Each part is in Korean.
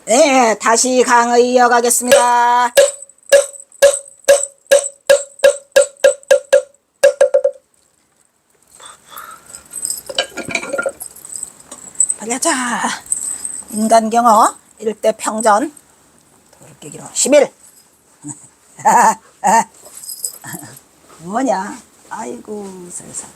네, 다시 강의 이어가겠습니다. 빨리 하자. 인간경어 1대 평전 그렇게 길어 11. 뭐냐, 아이고 세상.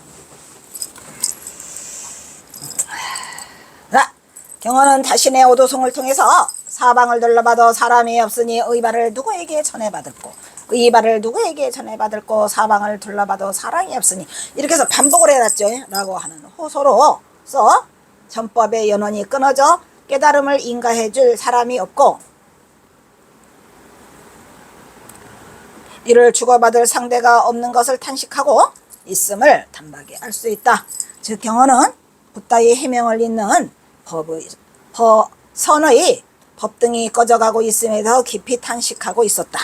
자, 경어는 자신의 오도송을 통해서 사방을 둘러봐도 사람이 없으니 의발을 누구에게 전해받을꼬, 의발을 누구에게 전해받을꼬, 사방을 둘러봐도 사람이 없으니, 이렇게 해서 반복을 해놨죠 라고 하는 호소로서 전법의 연원이 끊어져 깨달음을 인가해줄 사람이 없고 이를 주고받을 상대가 없는 것을 탄식하고 있음을 단박에 알 수 있다. 즉 경어는 붓다의 해명을 잇는 선의 법등이 꺼져가고 있음에도 깊이 탄식하고 있었다.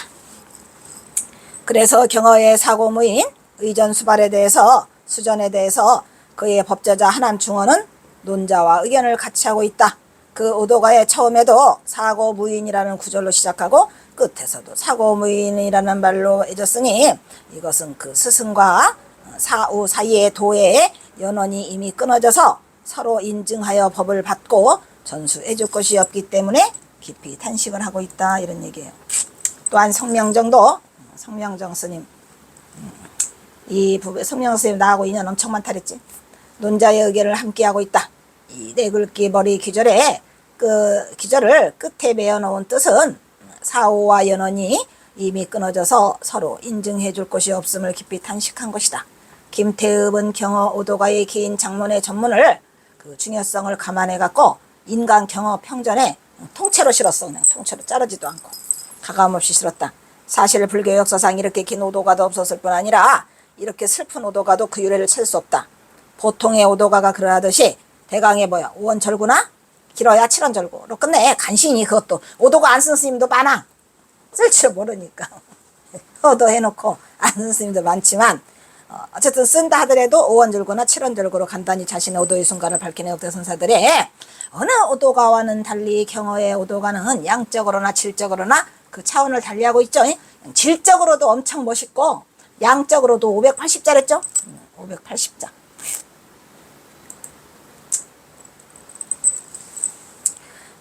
그래서 경어의 사고무인 의전수발에 대해서 수전에 대해서 그의 법제자 하남중언은 논자와 의견을 같이 하고 있다. 그 오도가의 처음에도 사고무인이라는 구절로 시작하고 끝에서도 사고무인이라는 말로 해줬으니 이것은 그 스승과 사우 사이의 도의 연원이 이미 끊어져서 서로 인증하여 법을 받고 전수해 줄 것이 없기 때문에 깊이 탄식을 하고 있다, 이런 얘기예요. 또한 성명정도, 성명정 스님, 이 성명정 스님 나하고 인연 엄청 많다 그랬지. 논자의 의견을 함께하고 있다. 이 내글기 머리 기절에 그 기절을 끝에 매어놓은 뜻은 사오와 연원이 이미 끊어져서 서로 인증해 줄 것이 없음을 깊이 탄식한 것이다. 김태읍은 경어 오도가의 긴 장문의 전문을 그 중요성을 감안해 갖고 인간 경어 평전에 통째로 실었어. 그냥 통째로 자르지도 않고 가감없이 실었다. 사실 불교 역사상 이렇게 긴 오도가도 없었을 뿐 아니라 이렇게 슬픈 오도가도 그 유래를 찾을 수 없다. 보통의 오도가가 그러하듯이 대강에 뭐야, 5원 절구나 길어야 7원 절구로 끝내. 간신히 그것도 오도가 안 쓴 스님도 많아. 쓸 줄 모르니까 오도해놓고 안 쓴 스님도 많지만 어쨌든 쓴다 하더라도 5원 절구나 7원 절구로 간단히 자신의 오도의 순간을 밝히는 역대선사들의 어느 오도가와는 달리 경어의 오도가는 양적으로나 질적으로나 그 차원을 달리하고 있죠. 질적으로도 엄청 멋있고 양적으로도 580자랬죠. 580자.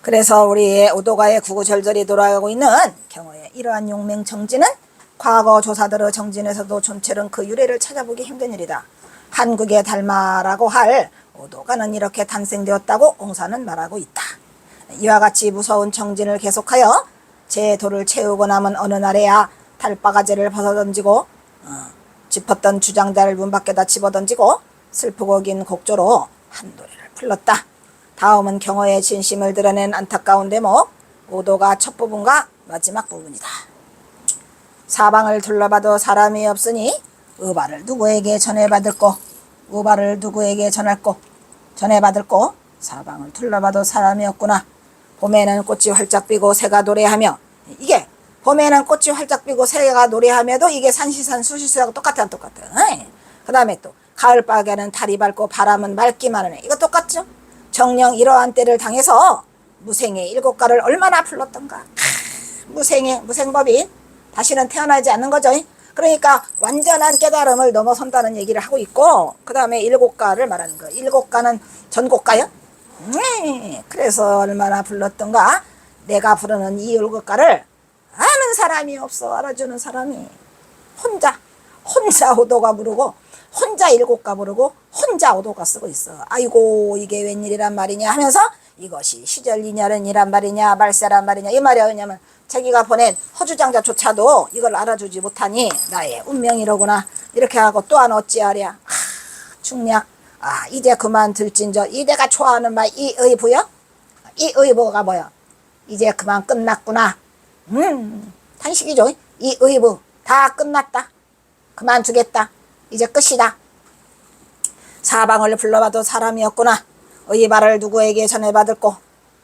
그래서 우리의 오도가의 구구절절히 돌아가고 있는 경어의 이러한 용맹 정진은 과거 조사들의 정진에서도 존철은 그 유래를 찾아보기 힘든 일이다. 한국의 달마라고 할 오도가는 이렇게 탄생되었다고 옹사는 말하고 있다. 이와 같이 무서운 정진을 계속하여 제 돌을 채우고 남은 어느 날에야 달바가지를 벗어던지고 짚었던 주장자를 문 밖에다 집어던지고 슬프고 긴 곡조로 한 노래를 불렀다. 다음은 경어의 진심을 드러낸 안타까운 대목, 오도가 첫 부분과 마지막 부분이다. 사방을 둘러봐도 사람이 없으니 의발을 누구에게 전해받을꼬, 의발을 누구에게 전해받을꼬, 사방을 둘러봐도 사람이 없구나. 봄에는 꽃이 활짝 피고 새가 노래하며, 이게 봄에는 꽃이 활짝 피고 새가 노래하며도 이게 산시산 수시수하고 똑같아. 그 다음에 또 가을바게는 달이 밝고 바람은 맑기만 하네. 이거 똑같죠? 정녕 이러한 때를 당해서 무생의 7가를 얼마나 불렀던가. 무생법인 다시는 태어나지 않는 거죠. 그러니까 완전한 깨달음을 넘어선다는 얘기를 하고 있고, 그 다음에 7가를 말하는 거예요. 7가는 전곡가요? 그래서 얼마나 불렀던가. 내가 부르는 이 7가를 아는 사람이 없어. 알아주는 사람이. 혼자 오도가 부르고 혼자 7가 부르고 혼자 오도가 쓰고 있어. 아이고 이게 웬일이란 말이냐 하면서 이것이 시절인연이란 말이냐 말세란 말이냐 이 말이야. 왜냐면 자기가 보낸 허주장자조차도 이걸 알아주지 못하니 나의 운명이로구나 이렇게 하고 또한 어찌하랴. 중략. 이제 그만 들진저. 이 내가 좋아하는 말 이 의부요? 이 의부가 뭐야? 이제 그만 끝났구나. 탄식이죠. 이 의부 다 끝났다. 그만두겠다. 이제 끝이다. 사방을 불러봐도 사람이 없구나. 의발을 누구에게 전해받을꼬.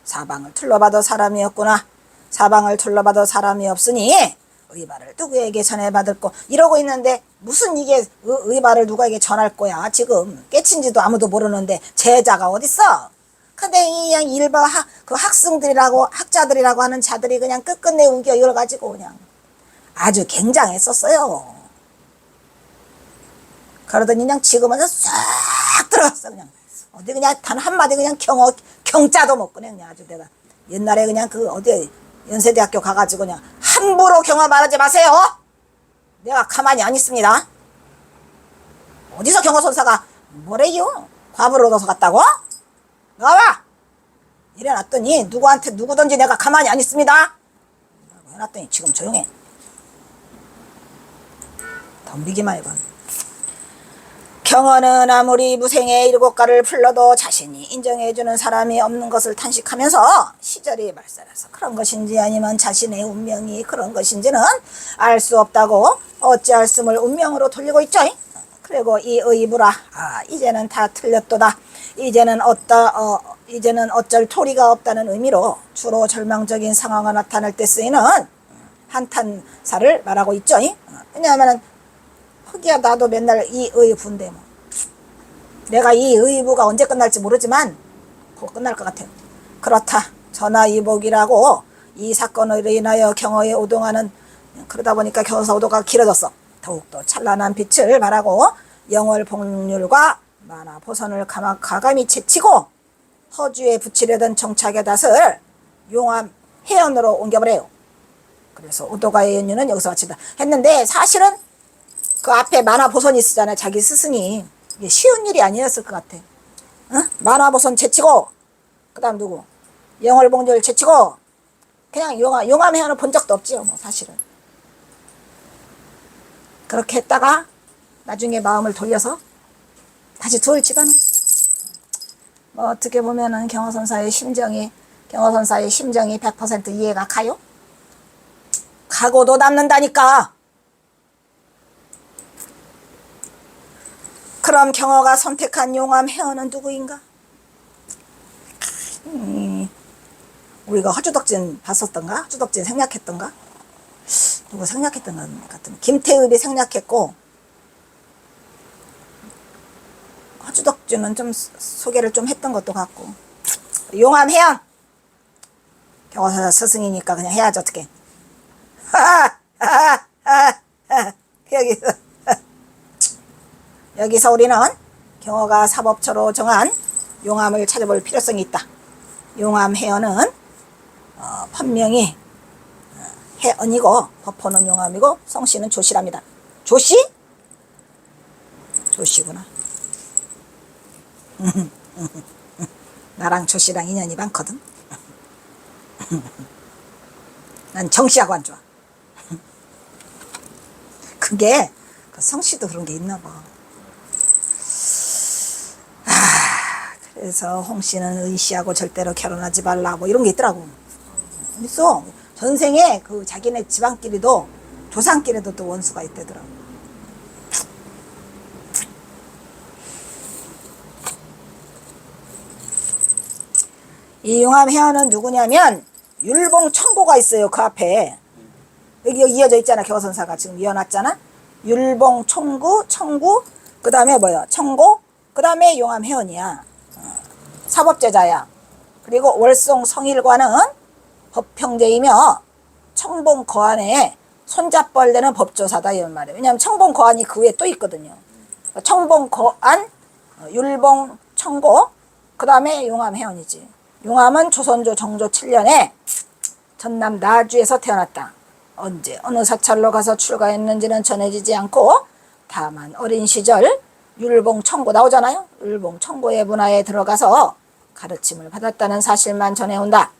사방을 둘러봐도 사람이 없구나. 사방을 둘러봐도 사람이 없으니 의발을 누구에게 전해받을꼬. 이러고 있는데 무슨 이게 의발을 누구에게 전할 거야. 지금 깨친지도 아무도 모르는데 제자가 어딨어. 근데 그냥 일반 그 학생들이라고 학자들이라고 하는 자들이 그냥 끝끝내 우겨 이걸 가지고 그냥 아주 굉장했었어요. 그러더니 그냥 지금은 싹 들어갔어. 그냥 어디 그냥 단 한마디 그냥 경자도 못 꺼내. 그냥 아주 내가 옛날에 그냥 그 어디 연세대학교 가가지고 그냥 함부로 경화 말하지 마세요. 내가 가만히 안 있습니다. 어디서 경호선사가 뭐래요? 과부를 얻어서 갔다고? 나와! 이래놨더니 누구한테 누구든지 내가 가만히 안 있습니다. 해놨더니 지금 조용해. 덤비기만 해봐. 경어는 아무리 무생의 일곱 가를 풀러도 자신이 인정해주는 사람이 없는 것을 탄식하면서 시절이 말살해서 그런 것인지 아니면 자신의 운명이 그런 것인지는 알 수 없다고 어찌할 씀을 운명으로 돌리고 있죠. 그리고 이 의부라 이제는 다 틀렸도다. 이제는 어쩔 도리가 없다는 의미로 주로 절망적인 상황이 나타날 때 쓰이는 한탄사를 말하고 있죠. 왜냐하면 흑이야 나도 맨날 이 의부인데 뭐. 내가 이 의부가 언제 끝날지 모르지만 곧 끝날 것 같아요. 그렇다. 전하이복이라고 이 사건으로 인하여 경어에 오동하는 그러다 보니까 경어사 오도가 길어졌어. 더욱더 찬란한 빛을 발하고 영월 복률과 만화 보선을 가감히 제치고 허주에 붙이려던 정착의 닷을 용암 해연으로 옮겨버려요. 그래서 오도가의 연유는 여기서 마친다 했는데 사실은 그 앞에 만화보선이 쓰잖아요. 자기 스승이. 이게 쉬운 일이 아니었을 것 같아. 만화보선 제치고 그 다음 누구? 영월봉절 제치고 그냥 용암해안을 본 적도 없지요. 뭐 사실은. 그렇게 했다가 나중에 마음을 돌려서 다시 둘 집어는 뭐 어떻게 보면은 경호선사의 심정이 100% 이해가 가요? 가고도 남는다니까. 그럼 경어가 선택한 용암 해어는 누구인가? 우리가 허주덕진 봤었던가? 허주덕진 생략했던가? 누구 생략했던 것 같은 김태읍이 생략했고 허주덕진은 좀 소개를 좀 했던 것도 같고 용암 해안 경호사 스승이니까 그냥 해야지 어떻게 여기서 우리는 경어가 사법처로 정한 용암을 찾아볼 필요성이 있다. 용암 해어는 법명이 해언이고 법호는 용암이고 성씨는 조씨랍니다. 조씨? 조씨구나. 나랑 조씨랑 인연이 많거든. 난 정씨하고 안 좋아. 그게 그 성씨도 그런 게 있나 봐. 그래서 홍씨는 의씨하고 절대로 결혼하지 말라 뭐 이런 게 있더라고. 있어. 전생에 그 자기네 집안끼리도 조상끼리도 또 원수가 있대더라고. 이 용암 해안은 누구냐면 율봉 청고가 있어요. 그 앞에 여기 이어져 있잖아. 경호선사가 지금 이어놨잖아. 율봉 청구 그 다음에 뭐야 청고 그 다음에 용암 해안이야. 사법제자야. 그리고 월송 성일관은 법형제이며 청봉 거안에 손잡벌되는 법조사다 이런 말이에요. 왜냐하면 청봉 거안이 그 위에 또 있거든요. 청봉 거안, 율봉 청고, 그 다음에 용암 해안이지. 용암은 조선조 정조 7년에 전남 나주에서 태어났다. 언제 어느 사찰로 가서 출가했는지는 전해지지 않고 다만 어린 시절 율봉 청고 나오잖아요. 율봉 청고의 문화에 들어가서 가르침을 받았다는 사실만 전해온다.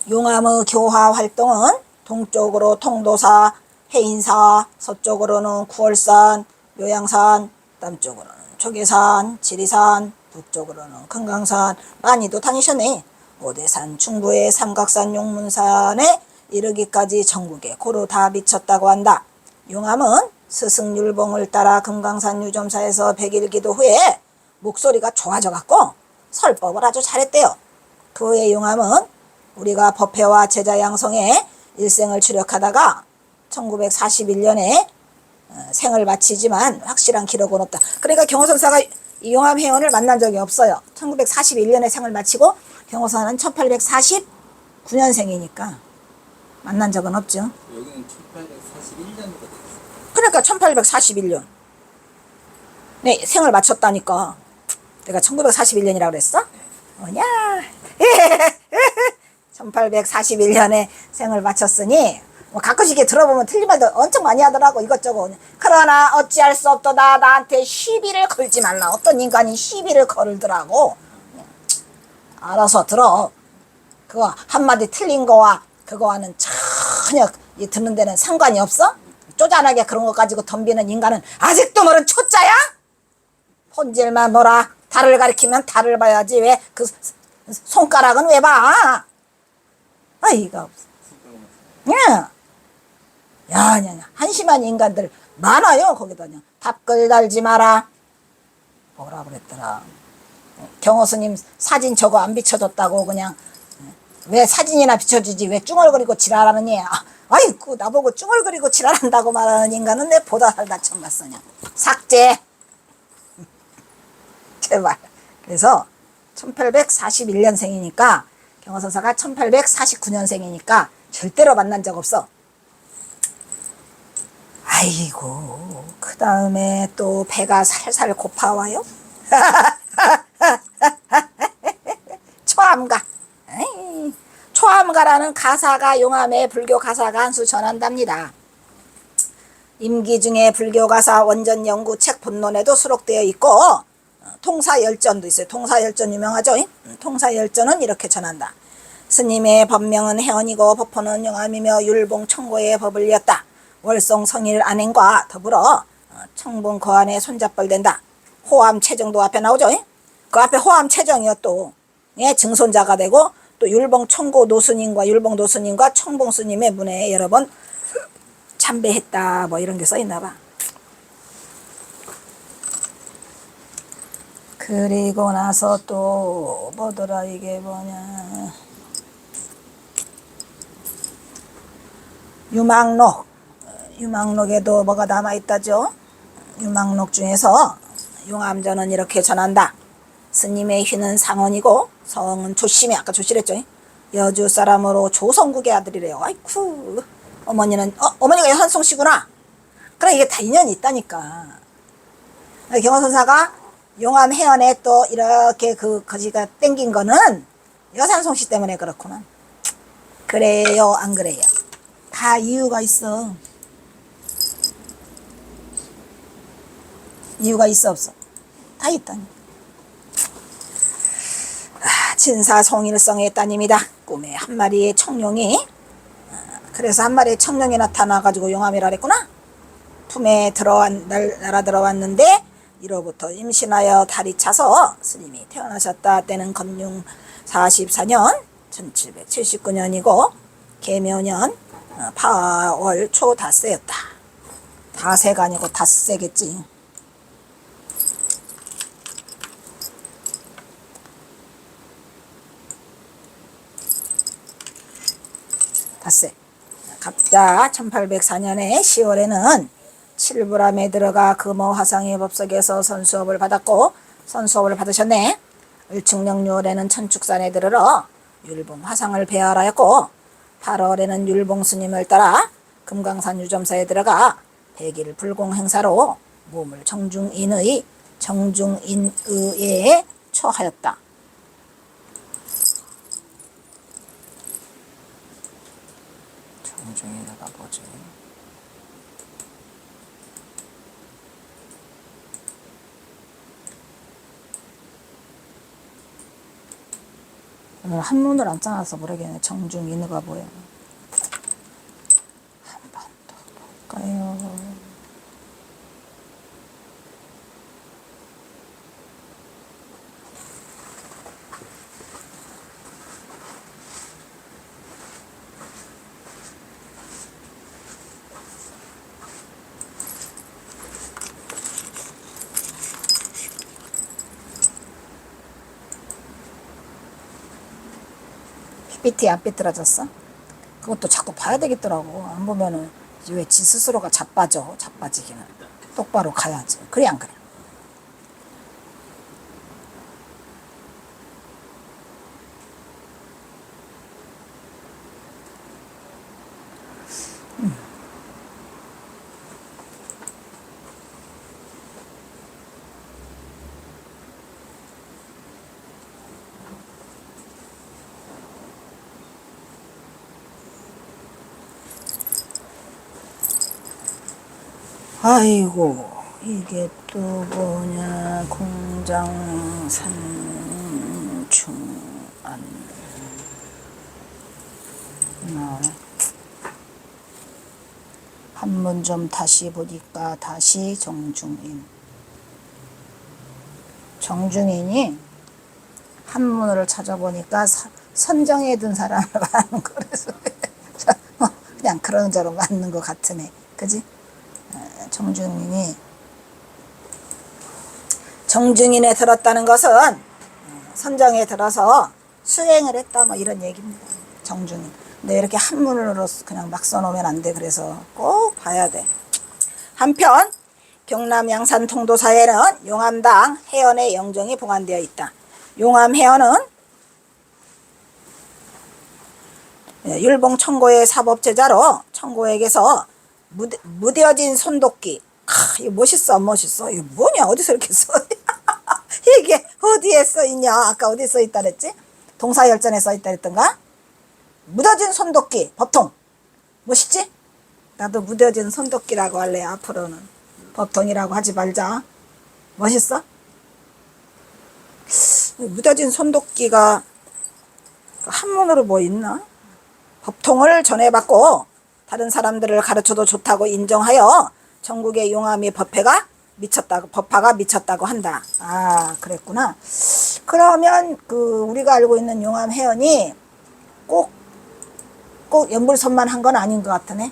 용암의 교화 활동은 동쪽으로 통도사, 해인사, 서쪽으로는 구월산, 묘양산, 남쪽으로는 조계산, 지리산, 북쪽으로는 금강산 많이도 다니셨네. 오대산, 중부의 삼각산, 용문산에 이르기까지 전국에 고루 다 미쳤다고 한다. 용암은 스승 율봉을 따라 금강산 유점사에서 100일 기도 후에 목소리가 좋아져갖고 설법을 아주 잘했대요. 그 후에 용암은 우리가 법회와 제자 양성에 일생을 추력하다가 1941년에 생을 마치지만 확실한 기록은 없다. 그러니까 경호선사가 이 용암회원을 만난 적이 없어요. 1941년에 생을 마치고 경호선은 1849년생이니까 만난 적은 없죠. 여기는 1841년으로 돼 있어요. 그러니까 1841년. 네, 생을 마쳤다니까. 내가 1941년이라고 그랬어? 뭐냐? 1841년에 생을 마쳤으니 뭐 가끔씩 이렇게 들어보면 틀린 말도 엄청 많이 하더라고 이것저것. 그러나 어찌할 수 없도다. 나한테 시비를 걸지 말라. 어떤 인간이 시비를 걸더라고. 알아서 들어. 그거 한마디 틀린 거와 그거와는 전혀 듣는 데는 상관이 없어? 쪼잔하게 그런 거 가지고 덤비는 인간은 아직도 모른 초짜야? 본질만 보라. 달을 가리키면 달을 봐야지. 왜 그 손가락은 왜 봐? 아이가 없어. 야, 한심한 인간들 많아요. 거기다 그냥 답글 달지 마라. 뭐라 그랬더라. 경호스님 사진 저거 안 비춰줬다고 그냥 왜 사진이나 비춰주지 왜 쭝얼거리고 지랄하느냐. 아이고 나보고 쭝얼거리고 지랄한다고 말하는 인간은 내 보다 살다 처음 봤어. 그냥 삭제. 제발. 그래서 1841년생이니까 경호선사가 1849년생이니까 절대로 만난 적 없어. 아이고 그 다음에 또 배가 살살 고파와요. 초암가. 초암가라는 가사가 용암의 불교 가사가 한 수 전한답니다. 임기중의 불교 가사 원전 연구 책 본론에도 수록되어 있고 통사열전도 있어요. 통사열전 유명하죠? 통사열전은 이렇게 전한다. 스님의 법명은 해언이고 법포는 용암이며 율봉 청고의 법을 이었다. 월성 성일 안행과 더불어 청봉 거안에 손잡벌된다. 호암 체정도 앞에 나오죠? 그 앞에 호암 체정이요 또 증손자가 되고 또 율봉 청고 노스님과 율봉 노스님과 청봉 스님의 문에 여러 번 참배했다. 뭐 이런 게 써있나 봐. 그리고 나서 또 뭐더라 이게 뭐냐. 유망록에도 뭐가 남아있다죠. 유망록 중에서 용암전은 이렇게 전한다. 스님의 휘는 상원이고 성은 조심해. 아까 조실했죠. 여주 사람으로 조성국의 아들이래요. 아이쿠. 어머니는 어머니가 여산송씨구나. 그래 이게 다 인연이 있다니까. 경호선사가 용암 해안에 또 이렇게 그 거지가 땡긴 거는 여산송씨 때문에 그렇구나. 그래요 안 그래요? 다 이유가 있어. 이유가 있어 없어? 다 있다니. 진사송일성의 따님이다. 꿈에 한 마리의 청룡이 그래서 한 마리의 청룡이 나타나가지고 용암이라 그랬구나. 품에 날아 들어왔는데 이로부터 임신하여 달이 차서 스님이 태어나셨다. 때는 건융 44년 1779년이고 계묘년 8월 초 닷새였다. 다새가 아니고 닷새겠지. 닷새. 갑자 1804년에 10월에는 칠불암에 들어가 금호 화상의 법석에서 선수업을 받았고 선수업을 받으셨네. 을충령유월에는 천축산에 들으러 율봉 화상을 배열하였고 8월에는 율봉 스님을 따라 금강산 유점사에 들어가 백일 불공 행사로 몸을 정중인의에 처하였다. 정중인의가 뭐지? 한문을 안 짜놔서 모르겠네. 정중인의가 뭐야? 한 번 더 볼까요? PPT 안 삐뚤어졌어? 그것도 자꾸 봐야 되겠더라고. 안 보면은 왜 지 스스로가 자빠져. 자빠지기는 똑바로 가야지. 그래 안 그래? 아이고 이게 또 뭐냐. 공장산 중안 한문 좀 다시 보니까 다시 정중인이 한문을 찾아보니까 선정해 둔 사람을 말하는 거라서 그냥 그런 저런 맞는 것 같으네. 그지? 정중인에 들었다는 것은 선정에 들어서 수행을 했다 뭐 이런 얘기입니다. 정중인. 근데 이렇게 한문으로 그냥 막 써놓으면 안 돼. 그래서 꼭 봐야 돼. 한편 경남 양산 통도사에는 용암당 해연의 영정이 봉안되어 있다. 용암 해연은 율봉 청고의 사법제자로 청고에게서 무뎌진 손도끼. 이거 멋있어 안 멋있어? 이거 뭐냐? 어디서 이렇게 써? 이게 어디에 써 있냐? 아까 어디 써 있다 그랬지? 동사열전에 써 있다 그랬던가? 무뎌진 손도끼 법통. 멋있지? 나도 무뎌진 손도끼라고 할래. 앞으로는 법통이라고 하지 말자. 멋있어? 무뎌진 손도끼가 한문으로 뭐 있나? 법통을 전해받고 다른 사람들을 가르쳐도 좋다고 인정하여 전국의 용암이 법파가 미쳤다고 한다. 아, 그랬구나. 그러면 우리가 알고 있는 용암 해연이 꼭 연불선만 한 건 아닌 것 같으네.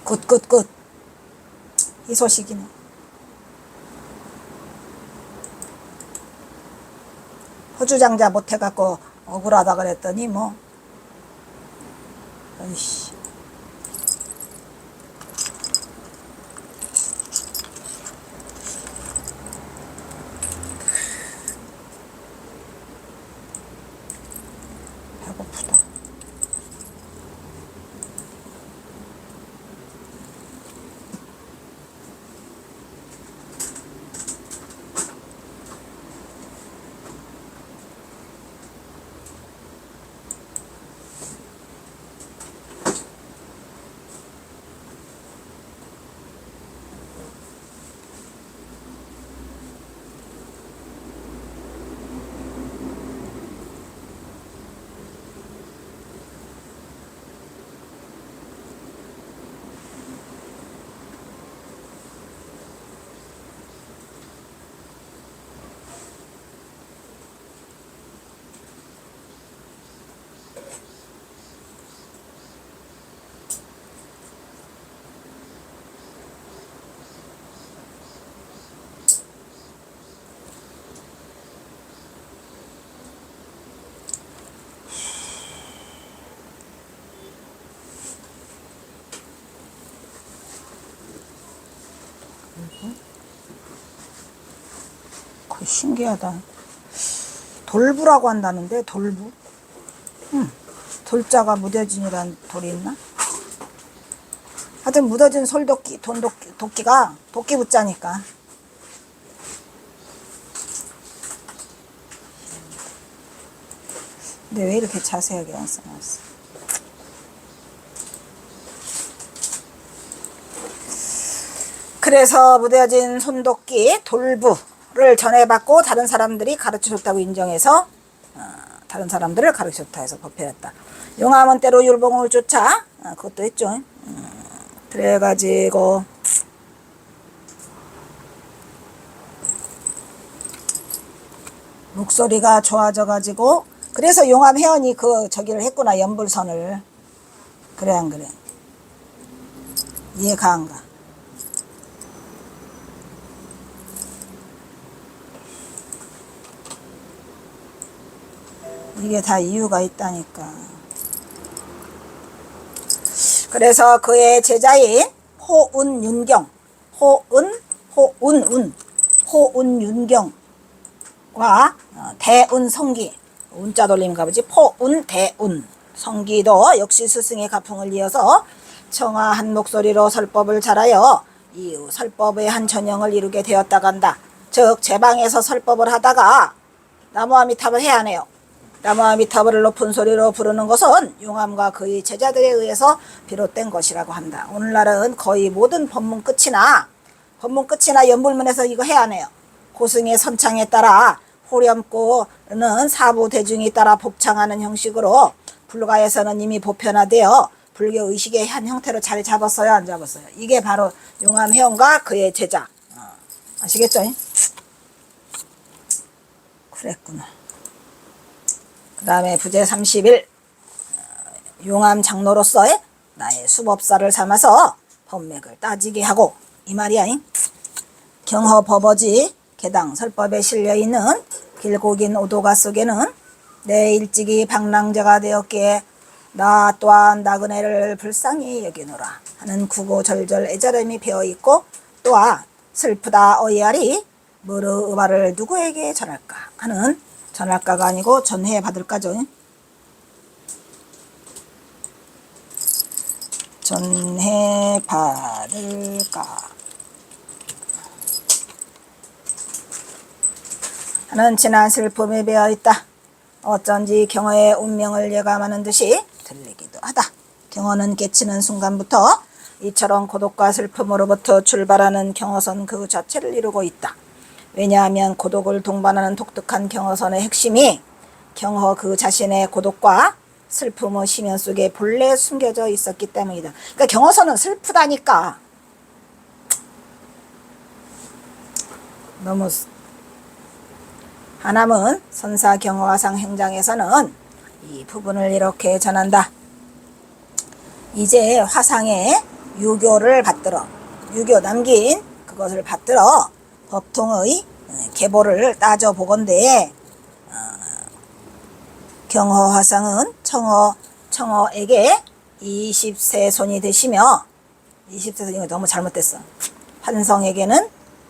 굿. 이 소식이네. 호주장자 못해갖고 억울하다 그랬더니 뭐 어이씨. 배고프다. 신기하다. 돌부라고 한다는데 돌부? 돌자가 무뎌진이란 돌이 있나? 하여튼 무뎌진 솔도끼, 도끼가 도끼 붙자니까. 근데 왜 이렇게 자세하게 안 써놨어? 그래서 무뎌진 손도끼 돌부를 전해받고 다른 사람들이 가르쳐줬다고 인정해서 다른 사람들을 가르쳐줬다 해서 법회했다. 용암은 때로 율봉을 쫓아 그것도 했죠. 그래가지고 목소리가 좋아져가지고 그래서 용암 회원이 저기를 했구나. 연불선을. 그래 안 그래? 이해가 안 가? 이게 다 이유가 있다니까. 그래서 그의 제자인 호운윤경과 대운성기, 운자 돌림인가 보지. 포운대운 성기도 역시 스승의 가풍을 이어서 청아 한 목소리로 설법을 잘하여 이후 설법의 한 전형을 이루게 되었다고 한다. 즉 제방에서 설법을 하다가 나무아미탑을 해야 하네요. 나무아미타불을 높은 소리로 부르는 것은 용암과 그의 제자들에 의해서 비롯된 것이라고 한다. 오늘날은 거의 모든 법문 끝이나 연불문에서 이거 해야 하네요. 고승의 선창에 따라 호렴고는 사부 대중에 따라 복창하는 형식으로 불가에서는 이미 보편화되어 불교 의식의 한 형태로 자리 잡았어요, 안 잡았어요? 이게 바로 용암회원과 그의 제자. 아시겠죠? 그랬구나. 그 다음에 부제 31 용암 장로로서의 나의 수법사를 삼아서 법맥을 따지게 하고 이 말이야. 경허 법어지 개당 설법에 실려있는 길고 긴 오도가 속에는 내 일찍이 방랑자가 되었기에 나 또한 나그네를 불쌍히 여기노라 하는 구고절절 애절함이 배어있고 또한 슬프다 어이하리 무르 의발을 누구에게 전할까 하는 전할까가 아니고 전해 받을까죠. 전해 받을까 하는 진한 슬픔에 배어있다. 어쩐지 경허의 운명을 예감하는 듯이 들리기도 하다. 경허는 깨치는 순간부터 이처럼 고독과 슬픔으로부터 출발하는 경허선 그 자체를 이루고 있다. 왜냐하면 고독을 동반하는 독특한 경허선의 핵심이 경허 그 자신의 고독과 슬픔의 심연 속에 본래 숨겨져 있었기 때문이다. 그러니까 경허선은 슬프다니까. 너무 하남은 선사 경허화상 행장에서는 이 부분을 이렇게 전한다. 이제 화상의 유교를 받들어 유교 남긴 그것을 받들어 법통의 계보를 따져보건대 경허화상은 청허에게 20세 손이 되시며 20세 이거 너무 잘못됐어. 환성에게는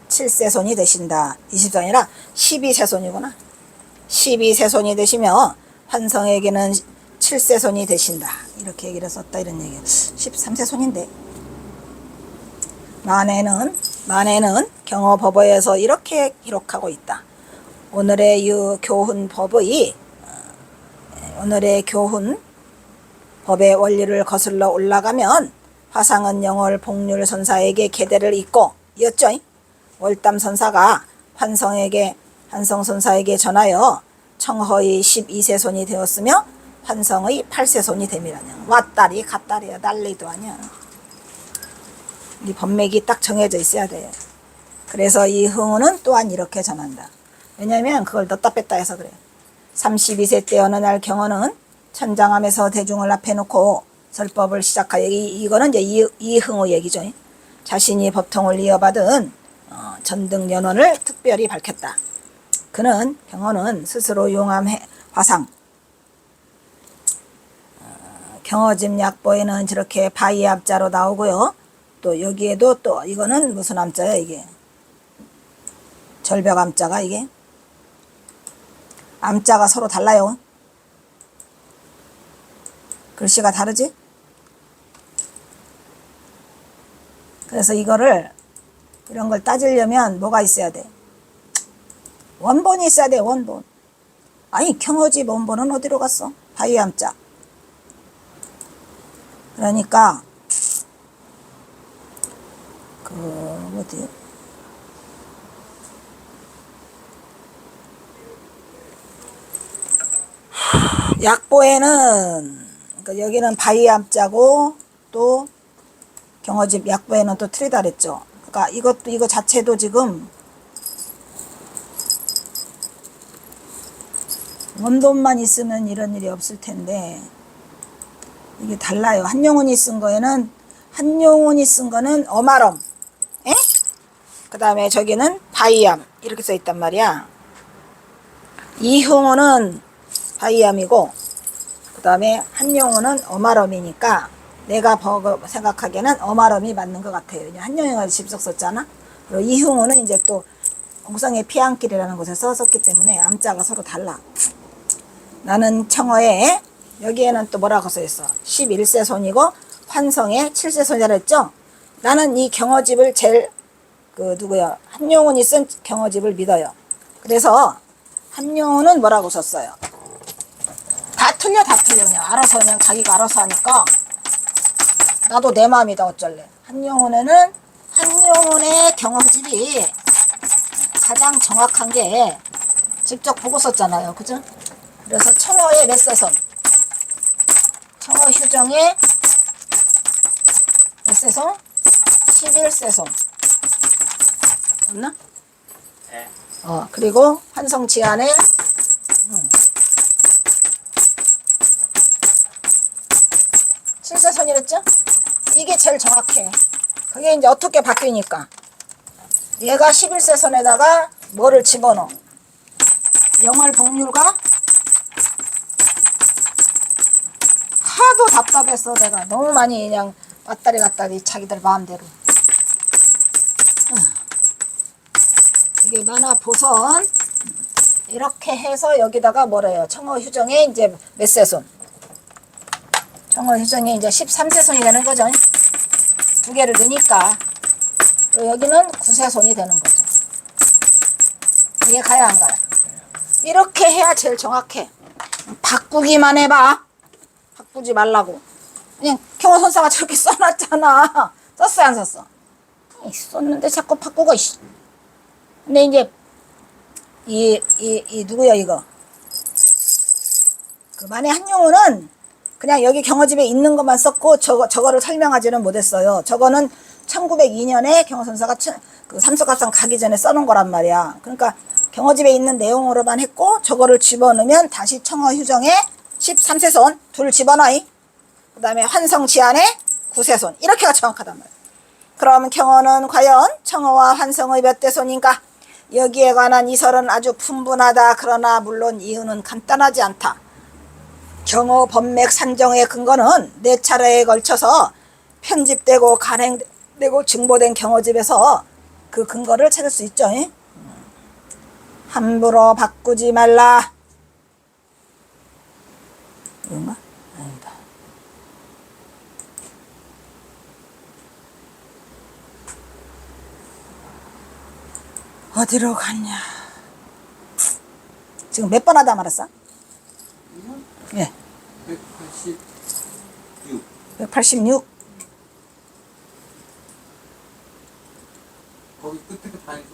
7세 손이 되신다. 20세 아니라 12세 손이구나. 12세 손이 되시며 환성에게는 7세 손이 되신다. 이렇게 얘기를 썼다 이런 얘기야. 13세 손인데. 만에는 경허법어에서 이렇게 기록하고 있다. 오늘의 교훈 법의 원리를 거슬러 올라가면 화상은 영월 복률 선사에게 계대를 잇고 이었죠. 월담 선사가 환성 선사에게 전하여 청허의 12세 손이 되었으며 환성의 8세 손이 됨이라냐. 왔다리 갔다리야. 난리도 아니야. 이 법맥이 딱 정해져 있어야 돼요. 그래서 이 흥우는 또한 이렇게 전한다. 왜냐하면 그걸 넣다 뺐다 해서 그래. 32세 때 어느 날 경허는 천장함에서 대중을 앞에 놓고 설법을 시작하여 이거는 이제 이흥우 얘기죠. 자신이 법통을 이어받은 전등연원을 특별히 밝혔다. 경허는 스스로 용암 화상 경허집 약보에는 저렇게 바위 앞자로 나오고요. 또 여기에도 또 이거는 무슨 암자야 이게? 절벽 암자가 이게? 암자가 서로 달라요. 글씨가 다르지? 그래서 이런 걸 따지려면 뭐가 있어야 돼? 원본이 있어야 돼, 원본. 아니, 경허집 원본은 어디로 갔어? 바위 암자. 그러니까, 어디? 약보에는, 그러니까 여기는 바위 암자고, 또, 경허집 약보에는 또 틀리다 그랬죠. 그러니까 이거 자체도 지금 원본만 있으면 이런 일이 없을 텐데 이게 달라요. 한용운이 쓴 거는 어마럼, 에? 그 다음에 저기는 바이암 이렇게 써 있단 말이야. 이흥우는 바이암이고 그 다음에 한용운은 어마럼이니까 내가 생각하기에는 어마럼이 맞는 것 같아요. 한용운이 집석 썼잖아. 그리고 이흥우는 이제 또 옥성의 피안길이라는 곳에서 썼기 때문에 암자가 서로 달라. 나는 청어에 여기에는 또 뭐라고 써있어? 11세 손이고 환성의 7세 손이라 했죠? 나는 이 경허집을 제일 한용운이 쓴 경허집을 믿어요. 그래서 한용운은 뭐라고 썼어요? 다 틀려 그냥 알아서 그냥 자기가 알아서 하니까 나도 내 마음이다 어쩔래. 한용운의 경험집이 가장 정확한 게 직접 보고 썼잖아요, 그죠? 그래서 청어의 메세손, 청어 휴정의 메세손 11세손 맞나? 네. 그리고 환성지안의 7세손이랬죠? 이게 제일 정확해. 그게 이제 어떻게 바뀌니까 얘가 11세손에다가 뭐를 집어넣어? 영월복률과 하도 답답해서 내가 너무 많이 그냥 왔다리 갔다리 자기들 마음대로. 이게 만화보선 이렇게 해서 여기다가 뭐래요? 청어휴정의 이제 몇 세손? 청어휴정이 이제 13세손이 되는 거죠. 두 개를 넣으니까. 그리고 여기는 9세손이 되는 거죠. 이게 가야 안 가야? 이렇게 해야 제일 정확해. 바꾸기만 해봐. 바꾸지 말라고. 그냥 경호선사가 저렇게 써놨잖아. 썼어요 안 썼어? 썼는데 자꾸 바꾸고. 근데 이제 이 누구야 이거? 그 만의 한용운은 그냥 여기 경어집에 있는 것만 썼고 저거를 설명하지는 못했어요. 저거는 1902년에 경호선사가 그 삼척갑산 가기 전에 써놓은 거란 말이야. 그러니까 경어집에 있는 내용으로만 했고 저거를 집어넣으면 다시 청어휴정에 13세손 둘 집어넣이. 그 다음에 환성지안에 9세손 이렇게가 정확하단 말이야. 그럼 경어는 과연 청어와 환성의 몇 대손인가? 여기에 관한 이설은 아주 풍부하다. 그러나 물론 이유는 간단하지 않다. 경어 법맥 산정의 근거는 4차례에 걸쳐서 편집되고 간행되고 증보된 경어집에서 그 근거를 찾을 수 있죠. 함부로 바꾸지 말라. 이건가? 아니다. 어디로 갔냐? 지금 몇 번 하다 말았어? 예. 186. 186. 거기 끝에 다 있었어.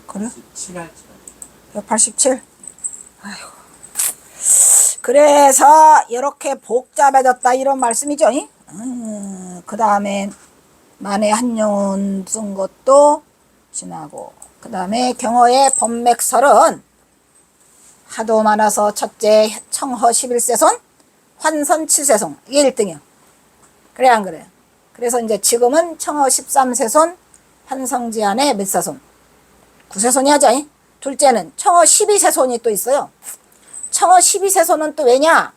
그래? 187 할지. 187. 아이고. 그래서 이렇게 복잡해졌다 이런 말씀이죠. 그 다음에 만의 한용운 쓴 것도 지나고 그 다음에 경어의 법맥설은 하도 많아서 첫째 청허 11세손 환선 7세손 이게 1등이야. 그래 안 그래? 그래서 이제 지금은 청허 13세손 환성지안의 몇 세손? 9세손이 하죠. 둘째는 청허 12세손이 또 있어요. 청허 12세손은 또 왜냐?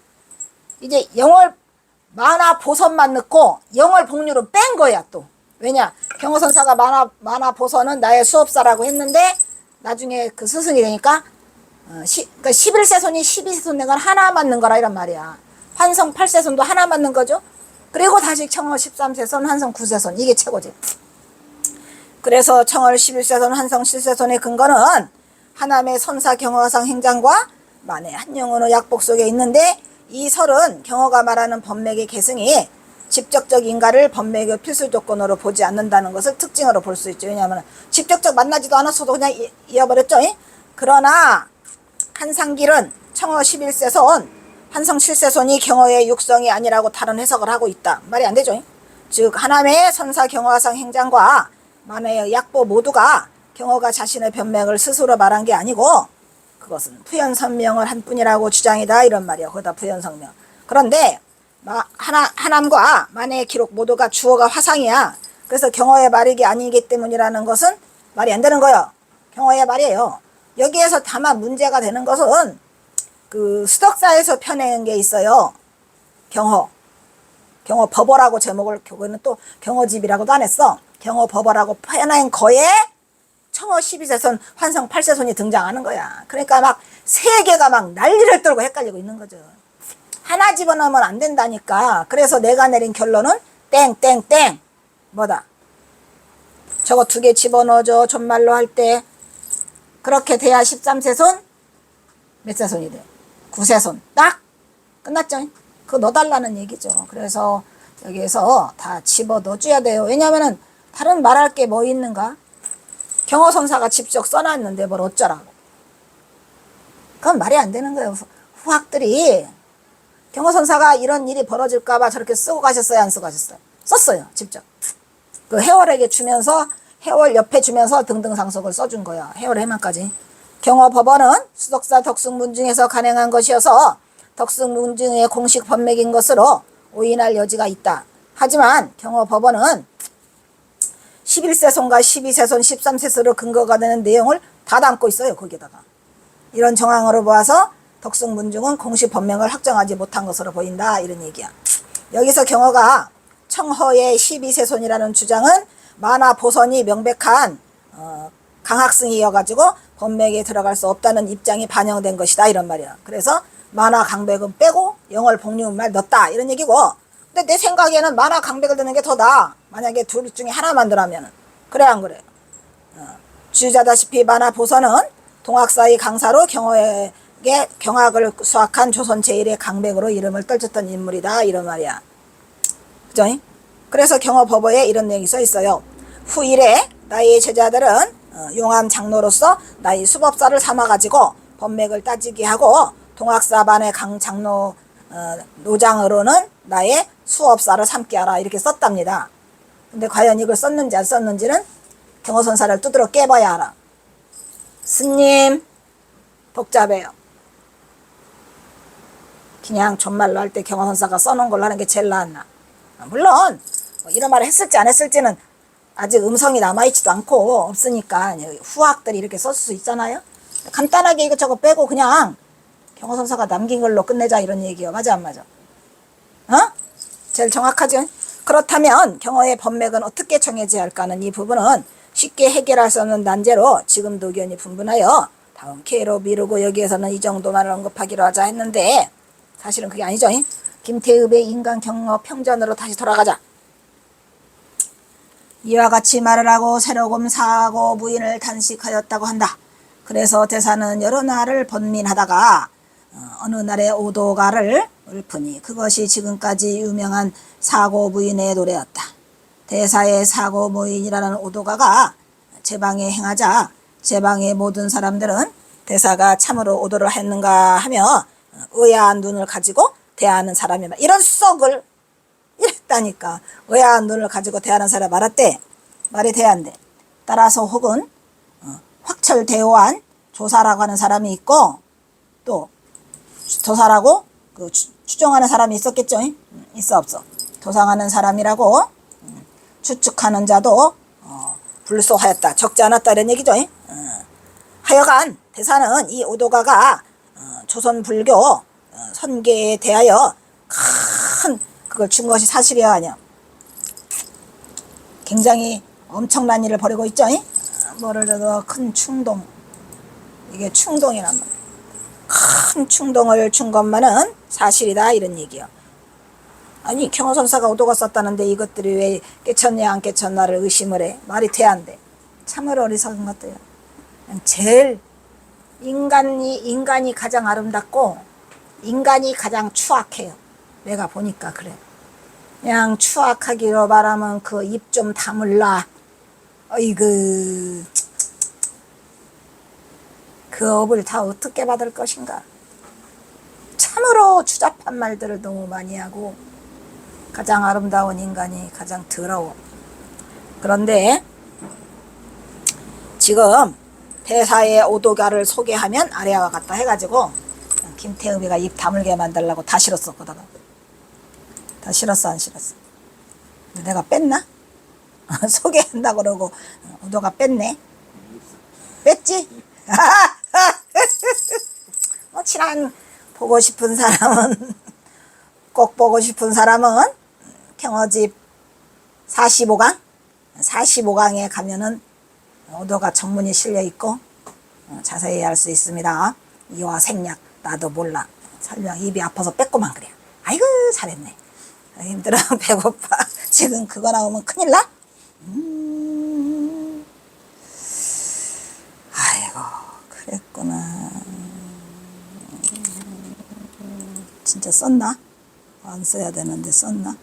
이제 영월 만화 보선만 넣고 영월 복류로 뺀 거야 또. 왜냐? 경호선사가 만화 보선은 나의 수업사라고 했는데 나중에 그 스승이 되니까 그러니까 11세손이 12세손 된 건 하나 맞는 거라 이란 말이야. 환성 8세손도 하나 맞는 거죠. 그리고 다시 청월 13세손 환성 9세손 이게 최고지. 그래서 청월 11세손 환성 7세손의 근거는 하남의 선사 경허상 행장과 만의 한용운의 약복 속에 있는데 이 설은 경어가 말하는 법맥의 계승이 직접적 인가를 법맥의 필수 조건으로 보지 않는다는 것을 특징으로 볼 수 있죠. 왜냐하면 직접적 만나지도 않았어도 그냥 이어버렸죠. 그러나 한상길은 청어 11세손 환성 7세손이 경어의 육성이 아니라고 다른 해석을 하고 있다. 말이 안 되죠. 즉 하남의 선사 경어상 행장과 만의 약보 모두가 경어가 자신의 변맥을 스스로 말한 게 아니고 그것은 부연선명을 한 뿐이라고 주장이다 이런 말이야. 거기다 부연선명. 그런데 하남과 만의 기록 모두가 주어가 화상이야. 그래서 경어의 말이기 아니기 때문이라는 것은 말이 안 되는 거예요. 경어의 말이에요. 여기에서 다만 문제가 되는 것은 그 수덕사에서 펴낸 게 있어요. 경어 법어라고 제목을 그거는 또 경어집이라고도 안 했어. 경어 법어라고 펴낸 거에 청어 12세손 환성 8세손이 등장하는 거야. 그러니까 막 세 개가 막 난리를 떨고 헷갈리고 있는 거죠. 하나 집어넣으면 안 된다니까. 그래서 내가 내린 결론은 땡땡땡 뭐다? 저거 2개 집어넣어줘. 존말로 할 때 그렇게 돼야 13세손 몇 세손이 돼? 구세손 딱 끝났죠. 그거 넣어달라는 얘기죠. 그래서 여기에서 다 집어넣어줘야 돼요. 왜냐면은 다른 말할 게 뭐 있는가? 경허선사가 직접 써놨는데 뭘 어쩌라고. 그건 말이 안 되는 거예요. 후학들이 경허선사가 이런 일이 벌어질까봐 저렇게 쓰고 가셨어요? 안 쓰고 가셨어요? 썼어요. 직접. 그 해월에게 주면서 해월 옆에 주면서 등등상속을 써준 거야. 해월 해만까지. 경허법원은 수덕사 덕승문중에서 간행한 것이어서 덕승문중의 공식 법맥인 것으로 오인할 여지가 있다. 하지만 경허법원은 11세손과 12세손, 13세손으로 근거가 되는 내용을 다 담고 있어요. 거기다가. 이런 정황으로 보아서 덕승문중은 공식 법명을 확정하지 못한 것으로 보인다. 이런 얘기야. 여기서 경허가 청허의 12세손이라는 주장은 만화 보선이 명백한 강학승이어가지고 법맥에 들어갈 수 없다는 입장이 반영된 것이다. 이런 말이야. 그래서 만화 강백은 빼고 영월 복류말 넣었다. 이런 얘기고. 근데 내 생각에는 만화 강백을 넣는 게 더 나아. 만약에 둘 중에 하나만 들어가면. 그래 안 그래? 주자다시피 만화 보선은 동학사의 강사로 경허에게 경학을 수학한 조선 제1의 강백으로 이름을 떨쳤던 인물이다. 이런 말이야. 그죠? 그래서 경허법어에 이런 내용이 써 있어요. 후일에 나의 제자들은 용암 장로로서 나의 수법사를 삼아가지고 법맥을 따지게 하고 동학사반의 강장로 노장으로는 나의 수업사를 삼게 하라. 이렇게 썼답니다. 근데 과연 이걸 썼는지 안 썼는지는 경허선사를 두드러 깨봐야 알아. 스님 복잡해요. 그냥 존말로 할 때 경허선사가 써놓은 걸로 하는 게 제일 낫나. 물론 뭐 이런 말을 했을지 안 했을지는 아직 음성이 남아있지도 않고 없으니까 후학들이 이렇게 썼을 수 있잖아요. 간단하게 이것저것 빼고 그냥 경허선사가 남긴 걸로 끝내자 이런 얘기요. 맞아 안 맞아? 제일 정확하죠? 그렇다면 경허의 법맥은 어떻게 정해져야 할까는 이 부분은 쉽게 해결할 수 없는 난제로 지금도 의견이 분분하여 다음 기회로 미루고 여기에서는 이 정도만 언급하기로 하자 했는데 사실은 그게 아니죠. 김태읍의 인간 경허 평전으로 다시 돌아가자. 이와 같이 말을 하고 새로금 사고 부인을 단식하였다고 한다. 그래서 대사는 여러 날을 번민하다가 어느 날에 오도가를 읊으니 그것이 지금까지 유명한 사고 부인의 노래였다. 대사의 사고 부인이라는 오도가가 제방에 행하자 제방의 모든 사람들은 대사가 참으로 오도를 했는가 하며 의아한 눈을 가지고 대하는 사람이다. 이런 썩을 이랬다니까. 의아한 눈을 가지고 대하는 사람 말았대. 말이 돼야 한대. 따라서 혹은 확철대오한 조사라고 하는 사람이 있고 또 조사라고 그 추정하는 사람이 있었겠죠. 있어 없어. 조상하는 사람이라고 추측하는 자도 불소하였다. 적지 않았다 이런 얘기죠. 하여간 대사는 이 오도가가 조선 불교 선계에 대하여 큰 그걸 준 것이 사실이야 아니야. 굉장히 엄청난 일을 벌이고 있죠. 뭐를 줘도 큰 충동. 이게 충동이란 말이야. 큰 충동을 준 것만은 사실이다 이런 얘기야. 아니 경허선사가 오도가 썼다는데 이것들이 왜 깨쳤냐 안 깨쳤나를 의심을 해. 말이 돼야 안 돼. 참으로 어리석은 것들이야. 제일 인간이 가장 아름답고 인간이 가장 추악해요. 내가 보니까 그래. 그냥 추악하기로 말하면 그 입 좀 다물라. 어이구 그 업을 다 어떻게 받을 것인가. 참으로 추잡한 말들을 너무 많이 하고 가장 아름다운 인간이 가장 더러워. 그런데 지금 대사의 오도가를 소개하면 아래와 같다 해가지고 김태음이가 입 다물게 만들려고 다 실었어. 거다가 다 실었어 안 실었어? 내가 뺐나? 소개한다고 그러고 오도가 뺐네. 뺐지? 친한 보고 싶은 사람은 꼭 보고 싶은 사람은 경허집 45강에 가면은 오도가 전문이 실려 있고 자세히 알 수 있습니다. 이와 생략 나도 몰라. 설명 입이 아파서 뺐고만 그래. 아이고 잘했네. 힘들어 배고파. 지금 그거 나오면 큰일 나? 아이고 그랬구나. 진짜 썼나? 안 써야 되는데 썼나?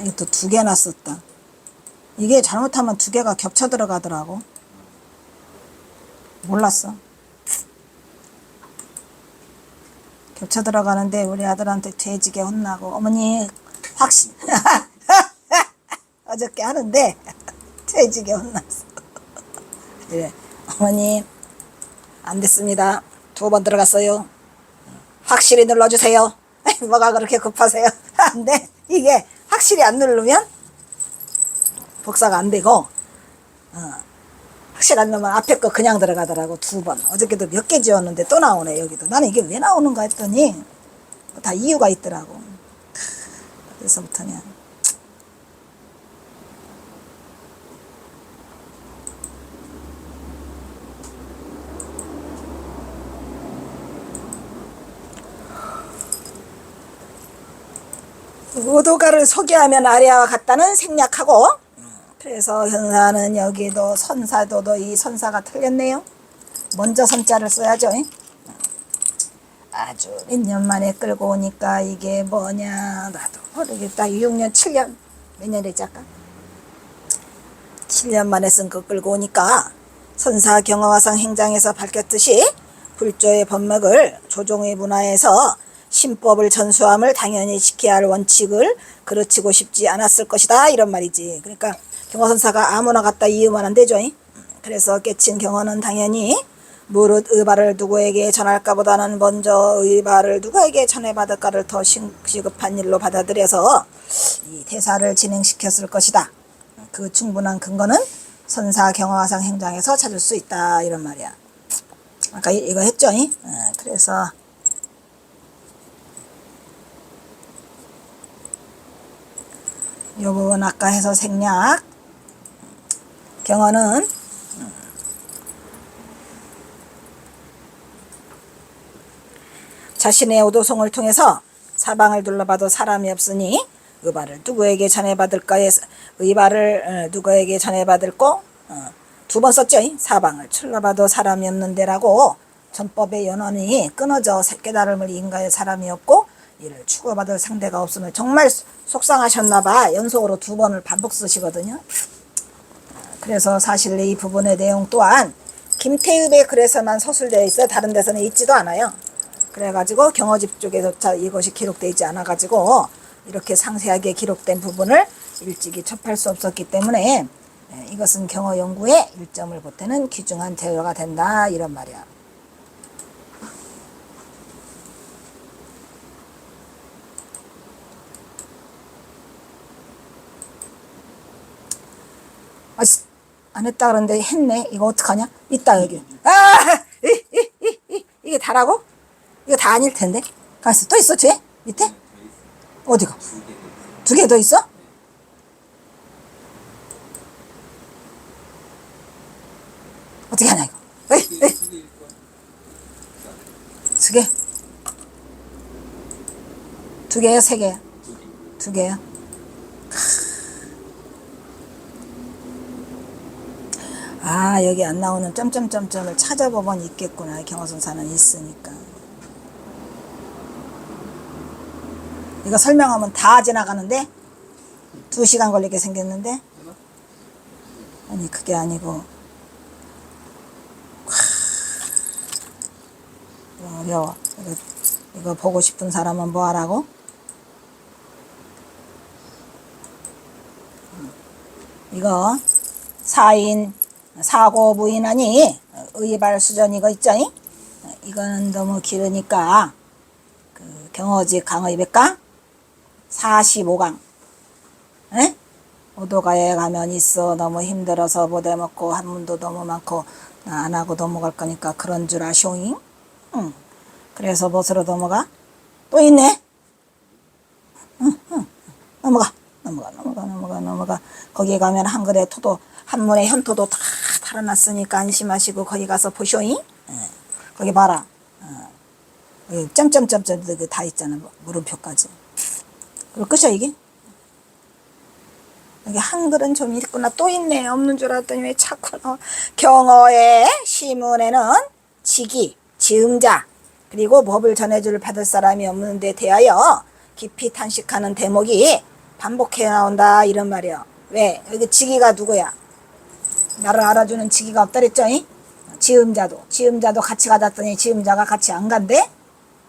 이것도 2개나 썼다. 이게 잘못하면 2개가 겹쳐 들어가더라고. 몰랐어. 겹쳐 들어가는데 우리 아들한테 돼지게 혼나고, 어머니 확신 어저께 하는데 돼지게 혼났어. 그래, 어머니 안 됐습니다. 2번 들어갔어요. 확실히 눌러주세요. 뭐가 그렇게 급하세요? 안 돼. 이게 확실히 안 누르면 복사가 안 되고, 확실히 안 누르면 앞에 거 그냥 들어가더라고. 2번. 어저께도 몇 개 지웠는데 또 나오네. 여기도. 나는 이게 왜 나오는가 했더니 다 이유가 있더라고. 그래서부터냐. 오도가를 소개하면 아래와 같다는 생략하고, 그래서 현사는 여기도 선사도도 이 선사가 틀렸네요. 먼저 선자를 써야죠. 아주 몇 년 만에 끌고 오니까 이게 뭐냐 나도 모르겠다. 6년 7년 몇 년이지 아까 7년 만에 쓴 거 끌고 오니까 선사 경어화상 행장에서 밝혔듯이 불조의 법맥을 조종의 문화에서 신법을 전수함을 당연히 지켜야 할 원칙을 그르치고 싶지 않았을 것이다 이런 말이지. 그러니까 경어선사가 아무나 갖다 이으면 안 되죠. 그래서 깨친 경어는 당연히 무릇 의발을 누구에게 전할까 보다는 먼저 의발을 누구에게 전해받을까를 더 시급한 일로 받아들여서 이 대사를 진행시켰을 것이다. 그 충분한 근거는 선사 경어화상 행장에서 찾을 수 있다 이런 말이야. 아까 이거 했죠. 그래서 이 부분 아까 해서 생략. 경어는 자신의 오도송을 통해서 사방을 둘러봐도 사람이 없으니 의발을 누구에게 전해받을까에 의발을 누구에게 전해받을꼬 2번 썼죠. 사방을 둘러봐도 사람이 없는데라고 전법의 연원이 끊어져 깨달음을 인가에 사람이 없고 이를 추구받을 상대가 없으면 정말 속상하셨나봐. 연속으로 2번을 반복 쓰시거든요. 그래서 사실 이 부분의 내용 또한 김태읍의 글에서만 서술되어 있어요. 다른 데서는 있지도 않아요. 그래가지고 경어집 쪽에조차 이것이 기록되어 있지 않아가지고 이렇게 상세하게 기록된 부분을 일찍이 접할 수 없었기 때문에 이것은 경어 연구에 1점을 보태는 귀중한 재료가 된다 이런 말이야. 안 했다 그러는데 했네. 이거 어떡하냐? 있다 여기. 이게 다라고? 이거 다 아닐 텐데. 가만있어. 또 있어 뒤에? 밑에? 어디가? 2개 더 있어? 어떻게 하냐 이거. 2개? 2개야 3개야? 2개야? 아 여기 안 나오는 점점점점을 찾아보면 있겠구나. 경어선사는 있으니까. 이거 설명하면 다 지나가는데 2시간 걸리게 생겼는데 아니 그게 아니고 어려워. 이거 보고 싶은 사람은 뭐 하라고? 이거 사인 사고부인하니 의발 수전 이거 있죠? 이거는 너무 길으니까 그 경어직 강의백강 45강 오도가에 가면 있어 너무 힘들어서 못해 먹고 한문도 너무 많고 나 안 하고 넘어갈 거니까 그런 줄 아쇼잉? 그래서 무엇으로 넘어가? 또 있네? 넘어가. 거기에 가면 한글의 토도 한문의 현토도 다 달아놨으니까 안심하시고 거기 가서 보쇼잉? 거기 봐라. 여기 점점점점 다 있잖아. 물음표까지. 그리고 끝이야 이게? 여기 한글은 좀 있구나. 또 있네. 없는 줄 알았더니 왜 자꾸 나와. 경어의 시문에는 직이, 지음자, 그리고 법을 전해줄 받을 사람이 없는 데 대하여 깊이 탄식하는 대목이 반복해 나온다. 이런 말이요. 왜? 여기 직이가 누구야? 나를 알아주는 직이가 없다 그랬죠? 지음자도 같이 가졌더니 지음자가 같이 안 간대?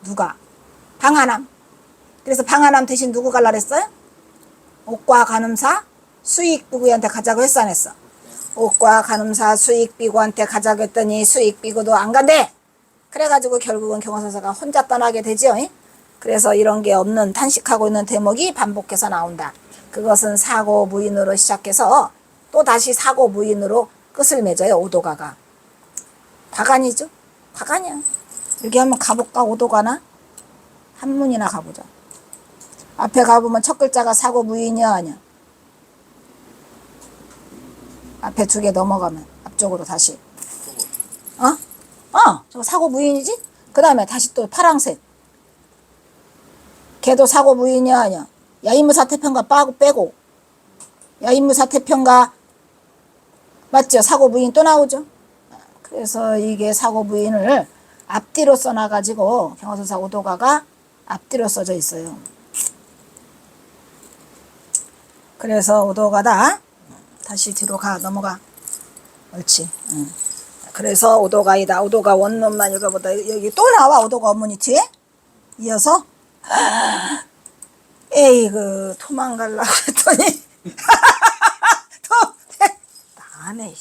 누가? 방하남. 그래서 방하남 대신 누구 갈라 그랬어요? 옥과 간음사 수익비구한테 가자고 했어 안 했어? 옥과 간음사 수익비구한테 가자고 했더니 수익비구도 안 간대. 그래가지고 결국은 경호선사가 혼자 떠나게 되죠. 그래서 이런 게 없는 탄식하고 있는 대목이 반복해서 나온다. 그것은 사고무인으로 시작해서 또 다시 사고무인으로 끝을 맺어요. 오도가가. 박안이죠. 박안이야. 여기 한번 가볼까? 오도가나? 한문이나 가보자. 앞에 가보면 첫 글자가 사고무인이야 아니야? 앞에 두 개 넘어가면 앞쪽으로 다시. 저거 사고무인이지? 그 다음에 다시 또 파랑색. 걔도 사고무인이야 아니야? 야인무사태평가 빼고. 야인무사태평가 맞죠? 사고무인 또 나오죠? 그래서 이게 사고무인을 앞뒤로 써놔가지고 경호선사 오도가가 앞뒤로 써져 있어요. 그래서 오도가다. 다시 뒤로 넘어가. 옳지. 그래서 오도가이다. 오도가 원문만 읽어보다. 여기 또 나와. 오도가 원문이 뒤에. 이어서 에이그 도망가려고 했더니 나네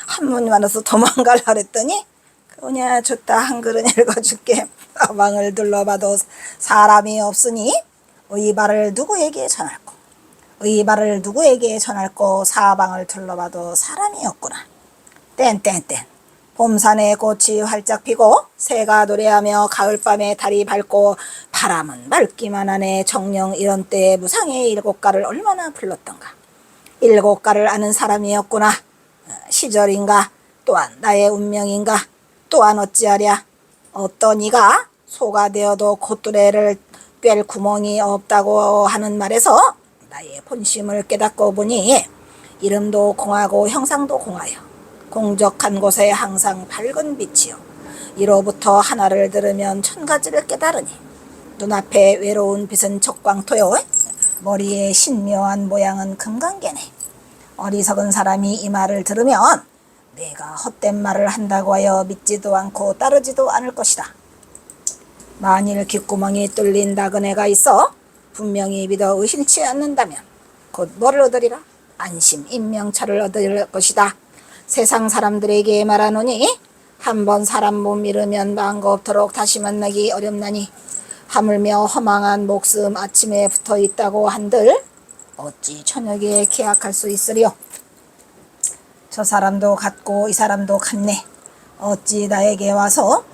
한문이 많아서 도망가려고 했더니 그냥 좋다. 한글은 읽어줄게. 사방을 둘러봐도 사람이 없으니 의발을 누구에게 전할꼬. 의발을 누구에게 전할꼬. 사방을 둘러봐도 사람이 없구나. 땡땡땡. 봄산에 꽃이 활짝 피고 새가 노래하며 가을밤에 달이 밝고 바람은 맑기만 하네. 정녕 이런 때에 무상의 일곱가를 얼마나 불렀던가. 일곱가를 아는 사람이었구나. 시절인가 또한 나의 운명인가 또한 어찌하랴. 어떤 이가 소가 되어도 콧뚜레를 꿰 구멍이 없다고 하는 말에서 나의 본심을 깨닫고 보니 이름도 공하고 형상도 공하여 공적한 곳에 항상 밝은 빛이요. 이로부터 하나를 들으면 천가지를 깨달으니 눈앞에 외로운 빛은 적광토요. 머리에 신묘한 모양은 금강개네. 어리석은 사람이 이 말을 들으면 내가 헛된 말을 한다고 하여 믿지도 않고 따르지도 않을 것이다. 만일 귓구멍이 뚫린 나그네가 있어 분명히 믿어 의심치 않는다면 곧 뭐를 얻으리라? 안심 인명차를 얻을 것이다. 세상 사람들에게 말하노니 한번 사람 못 믿으면 마음과 없도록 다시 만나기 어렵나니 하물며 허망한 목숨 아침에 붙어 있다고 한들 어찌 저녁에 계약할 수 있으리요. 저 사람도 같고 이 사람도 같네. 어찌 나에게 와서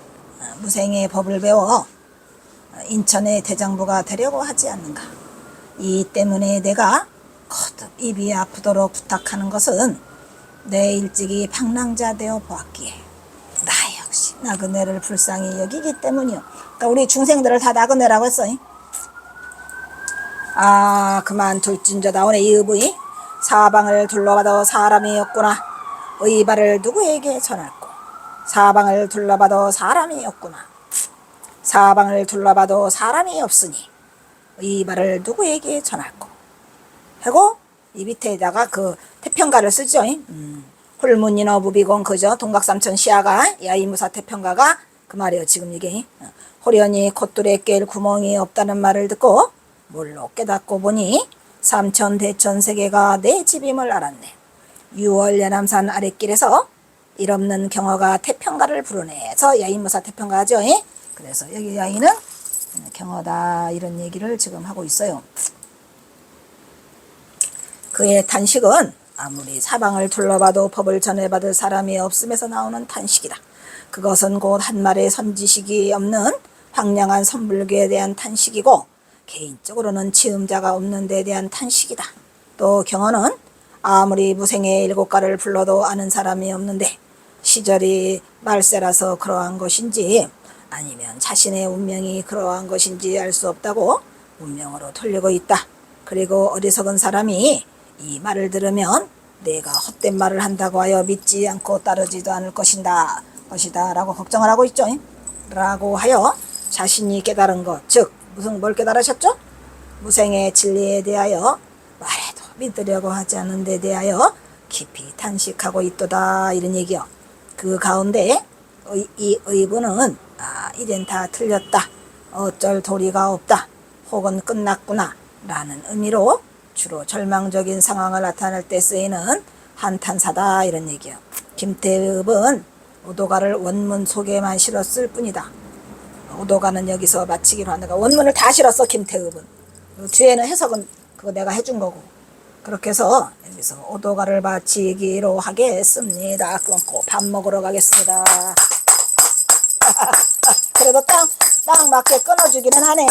무생의 법을 배워 인천의 대장부가 되려고 하지 않는가. 이 때문에 내가 거듭 입이 아프도록 부탁하는 것은 내 일찍이 방랑자 되어 보았기에 나 역시 나그네를 불쌍히 여기기 때문이요. 그러니까 우리 중생들을 다 나그네라고 했어. 그만 둘진저 나오네. 이 의부이 사방을 둘러봐도 사람이 없구나. 의발을 누구에게 전할꼬. 사방을 둘러봐도 사람이 없구나. 사방을 둘러봐도 사람이 없으니 의발을 누구에게 전할꼬 하고 이 밑에다가 그 태평가를 쓰죠. 홀문인어 무비공 그죠. 동각삼천 시아가 야이무사 태평가가 그 말이에요. 지금 이게 호련히 콧뚜레 깰 구멍이 없다는 말을 듣고 몰로 깨닫고 보니 삼천 대천 세계가 내 집임을 알았네. 6월 연암산 아랫길에서 일 없는 경어가 태평가를 부르네서 야인무사 태평가죠. 그래서 여기 야인은 경어다 이런 얘기를 지금 하고 있어요. 그의 탄식은 아무리 사방을 둘러봐도 법을 전해받을 사람이 없음에서 나오는 탄식이다. 그것은 곧 한 말의 선지식이 없는 황량한 선불교에 대한 탄식이고 개인적으로는 지음자가 없는 데 대한 탄식이다. 또 경어는 아무리 무생의 일곱가를 불러도 아는 사람이 없는데 시절이 말세라서 그러한 것인지 아니면 자신의 운명이 그러한 것인지 알 수 없다고 운명으로 돌리고 있다. 그리고 어리석은 사람이 이 말을 들으면 내가 헛된 말을 한다고 하여 믿지 않고 따르지도 않을 것이다 라고 걱정을 하고 있죠. 라고 하여 자신이 깨달은 것, 즉 무슨 뭘 깨달으셨죠? 무생의 진리에 대하여 말해도 믿으려고 하지 않는 데 대하여 깊이 탄식하고 있도다, 이런 얘기요. 그 가운데 이 의문은 이젠 다 틀렸다, 어쩔 도리가 없다, 혹은 끝났구나 라는 의미로 주로 절망적인 상황을 나타낼 때 쓰이는 한탄사다, 이런 얘기요. 김태읍은 오도가를 원문 속에만 실었을 뿐이다. 오도가는 여기서 마치기로 하는가, 원문을 다 실었어 김태읍은. 뒤에는 해석은 그거 내가 해준 거고. 그렇게 해서 여기서 오도가를 마치기로 하겠습니다. 끊고 밥 먹으러 가겠습니다. 그래도 딱 맞게 끊어주기는 하네.